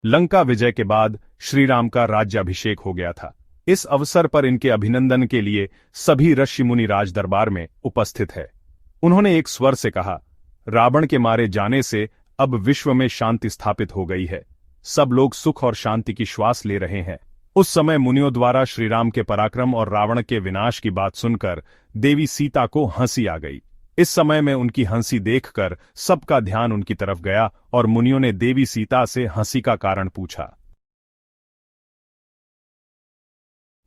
लंका विजय के बाद श्रीराम का राज्याभिषेक हो गया था। इस अवसर पर इनके अभिनंदन के लिए सभी ऋषि मुनि राज दरबार में उपस्थित है। उन्होंने एक स्वर से कहा, रावण के मारे जाने से अब विश्व में शांति स्थापित हो गई है। सब लोग सुख और शांति की श्वास ले रहे हैं। उस समय मुनियों द्वारा श्रीराम के पराक्रम और रावण के विनाश की बात सुनकर देवी सीता को हंसी आ गई। इस समय में उनकी हंसी देखकर सबका ध्यान उनकी तरफ गया और मुनियों ने देवी सीता से हंसी का कारण पूछा।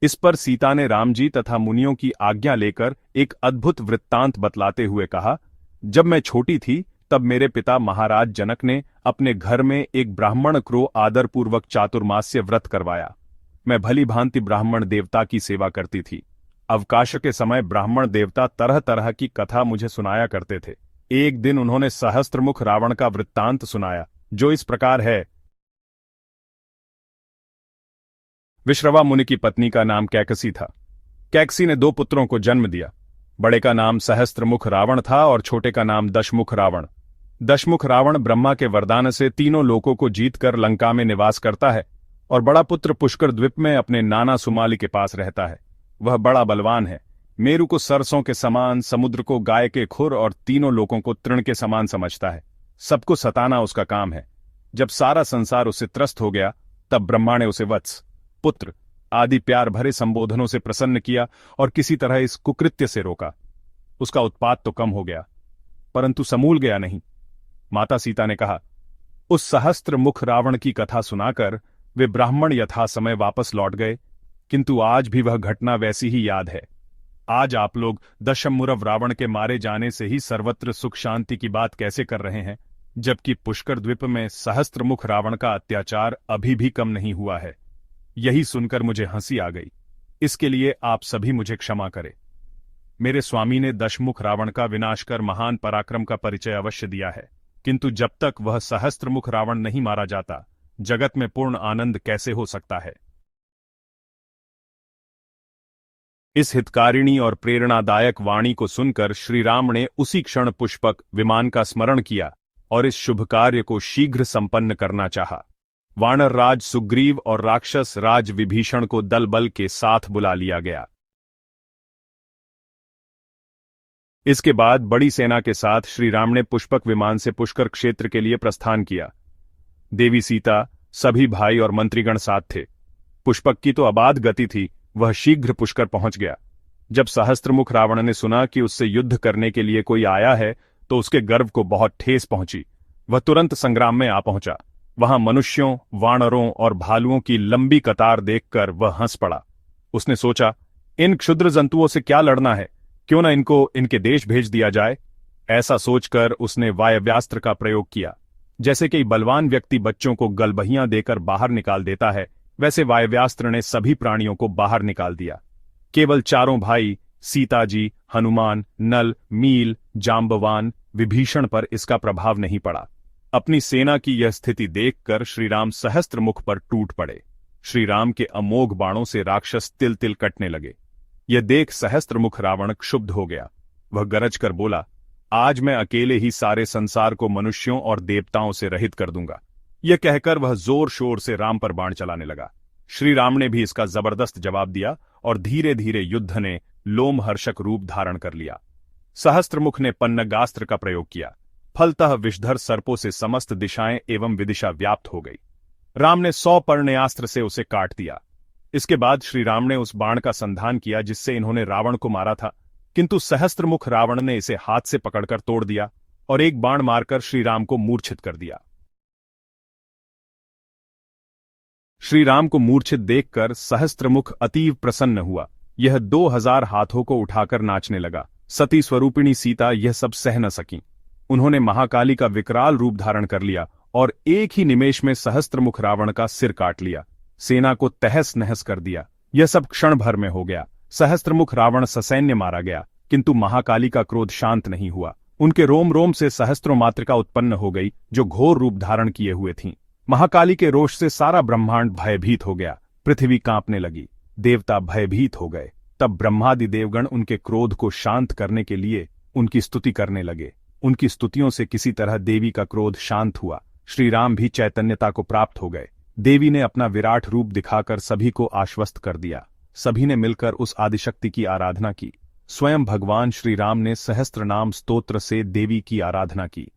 इस पर सीता ने राम जी तथा मुनियों की आज्ञा लेकर एक अद्भुत वृत्तांत बतलाते हुए कहा, जब मैं छोटी थी तब मेरे पिता महाराज जनक ने अपने घर में एक ब्राह्मण को आदरपूर्वक चातुर्मास्य व्रत करवाया। मैं भली भांति ब्राह्मण देवता की सेवा करती थी। अवकाश के समय ब्राह्मण देवता तरह तरह की कथा मुझे सुनाया करते थे। एक दिन उन्होंने सहस्त्रमुख रावण का वृत्तांत सुनाया, जो इस प्रकार है। विश्रवा मुनि की पत्नी का नाम कैकसी था। कैकसी ने 2 पुत्रों को जन्म दिया। बड़े का नाम सहस्त्रमुख रावण था और छोटे का नाम दशमुख रावण। दशमुख रावण ब्रह्मा के वरदान से तीनों लोकों को जीतकर लंका में निवास करता है और बड़ा पुत्र पुष्कर द्वीप में अपने नाना सुमाली के पास रहता है। वह बड़ा बलवान है। मेरु को सरसों के समान, समुद्र को गाय के खुर और तीनों लोकों को तृण के समान समझता है। सबको सताना उसका काम है। जब सारा संसार उससे त्रस्त हो गया तब ब्रह्मा ने उसे वत्स, पुत्र आदि प्यार भरे संबोधनों से प्रसन्न किया और किसी तरह इस कुकृत्य से रोका। उसका उत्पात तो कम हो गया परंतु समूल गया नहीं। माता सीता ने कहा, उस सहस्त्र मुख रावण की कथा सुनाकर वे ब्राह्मण यथा समय वापस लौट गए, किंतु आज भी वह घटना वैसी ही याद है। आज आप लोग दशमुरव रावण के मारे जाने से ही सर्वत्र सुख शांति की बात कैसे कर रहे हैं, जबकि पुष्कर द्वीप में सहस्त्रमुख रावण का अत्याचार अभी भी कम नहीं हुआ है। यही सुनकर मुझे हंसी आ गई। इसके लिए आप सभी मुझे क्षमा करें। मेरे स्वामी ने दशमुख रावण का विनाश कर महान पराक्रम का परिचय अवश्य दिया है, किंतु जब तक वह सहस्त्रमुख रावण नहीं मारा जाता, जगत में पूर्ण आनंद कैसे हो सकता है। इस हितकारिणी और प्रेरणादायक वाणी को सुनकर श्रीराम ने उसी क्षण पुष्पक विमान का स्मरण किया और इस शुभ कार्य को शीघ्र संपन्न करना चाहा। वानर राज सुग्रीव और राक्षस राज विभीषण को दल बल के साथ बुला लिया गया। इसके बाद बड़ी सेना के साथ श्रीराम ने पुष्पक विमान से पुष्कर क्षेत्र के लिए प्रस्थान किया। देवी सीता, सभी भाई और मंत्रीगण साथ थे। पुष्पक की तो अबाध गति थी, वह शीघ्र पुष्कर पहुंच गया। जब सहस्त्रमुख रावण ने सुना कि उससे युद्ध करने के लिए कोई आया है तो उसके गर्व को बहुत ठेस पहुंची। वह तुरंत संग्राम में आ पहुंचा। वहां मनुष्यों, वानरों और भालुओं की लंबी कतार देखकर वह हंस पड़ा। उसने सोचा, इन क्षुद्र जंतुओं से क्या लड़ना है, क्यों न इनको इनके देश भेज दिया जाए। ऐसा सोचकर उसने वायव्यास्त्र का प्रयोग किया। जैसे कि बलवान व्यक्ति बच्चों को गलबहियां देकर बाहर निकाल देता है, वैसे वायव्यास्त्र ने सभी प्राणियों को बाहर निकाल दिया। केवल चारों भाई सीताजी, हनुमान, नल, मील, जांबवान, विभीषण पर इसका प्रभाव नहीं पड़ा। अपनी सेना की यह स्थिति देखकर श्रीराम सहस्त्रमुख पर टूट पड़े। श्रीराम के अमोघ बाणों से राक्षस तिल तिल कटने लगे। यह देख सहस्त्रमुख रावण क्षुब्ध हो गया। वह गरज कर बोला, आज मैं अकेले ही सारे संसार को मनुष्यों और देवताओं से रहित कर दूंगा। यह कहकर वह जोर शोर से राम पर बाण चलाने लगा। श्रीराम ने भी इसका जबरदस्त जवाब दिया और धीरे धीरे युद्ध ने लोमहर्षक रूप धारण कर लिया। सहस्त्रमुख ने पन्नगास्त्र का प्रयोग किया। फलतः विषधर सर्पों से समस्त दिशाएं एवं विदिशा व्याप्त हो गई। राम ने 100 पर्णयास्त्र से उसे काट दिया। इसके बाद श्रीराम ने उस बाण का संधान किया जिससे इन्होंने रावण को मारा था, किंतु सहस्त्रमुख रावण ने इसे हाथ से पकड़कर तोड़ दिया और एक बाण मारकर श्रीराम को मूर्छित कर दिया। श्रीराम को मूर्छित देखकर सहस्त्रमुख अतीव प्रसन्न हुआ। यह 2000 हाथों को उठाकर नाचने लगा। सती स्वरूपिणी सीता यह सब सह न सकी। उन्होंने महाकाली का विकराल रूप धारण कर लिया और एक ही निमेष में सहस्त्रमुख रावण का सिर काट लिया। सेना को तहस नहस कर दिया। यह सब क्षण भर में हो गया। सहस्त्रमुख रावण ससैन्य मारा गया, किंतु महाकाली का क्रोध शांत नहीं हुआ। उनके रोम रोम से सहस्त्रों मातृका उत्पन्न हो गई, जो घोर रूप धारण किए हुए थीं। महाकाली के रोष से सारा ब्रह्मांड भयभीत हो गया। पृथ्वी कांपने लगी। देवता भयभीत हो गए। तब ब्रह्मादि देवगण उनके क्रोध को शांत करने के लिए उनकी स्तुति करने लगे। उनकी स्तुतियों से किसी तरह देवी का क्रोध शांत हुआ। श्रीराम भी चैतन्यता को प्राप्त हो गए। देवी ने अपना विराट रूप दिखाकर सभी को आश्वस्त कर दिया। सभी ने मिलकर उस आदिशक्ति की आराधना की। स्वयं भगवान श्री राम ने सहस्त्र नाम स्तोत्र से देवी की आराधना की।